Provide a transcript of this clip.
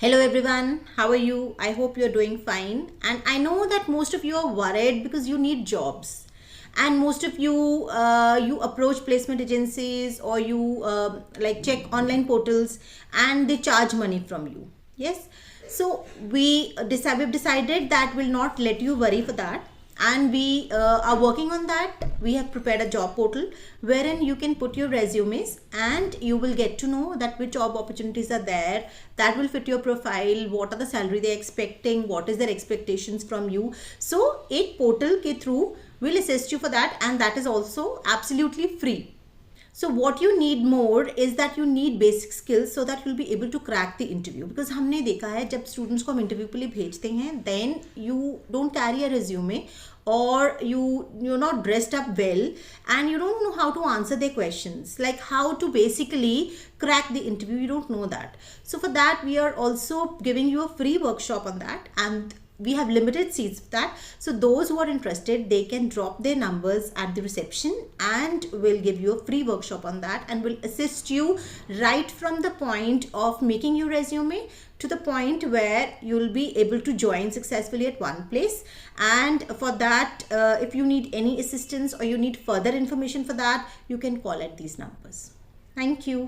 Hello everyone, how are you? I hope you're doing fine. And I know that most of you are worried because you need jobs. And most of you, you approach placement agencies or you like check online portals and they charge money from you. Yes. So we've decided that will not let you worry for that, and we are working on that. We have prepared a job portal wherein you can put your resumes and you will get to know that which job opportunities are there that will fit your profile, what are the salary they're expecting, what is their expectations from you. So a portal ke through will assist you for that, and that is also absolutely free. So what you need more is that you need basic skills so that you'll be able to crack the interview. Because हमने देखा है जब students को हम interview के लिए भेजते हैं, then you don't carry a resume or you're not dressed up well and you don't know how to answer their questions, like how to basically crack the interview. You don't know that. So for that we are also giving you a free workshop on that, and we have limited seats for that. So those who are interested, they can drop their numbers at the reception and we'll give you a free workshop on that, and will assist you right from the point of making your resume to the point where you'll be able to join successfully at one place. And for that, if you need any assistance or you need further information for that, you can call at these numbers. Thank you.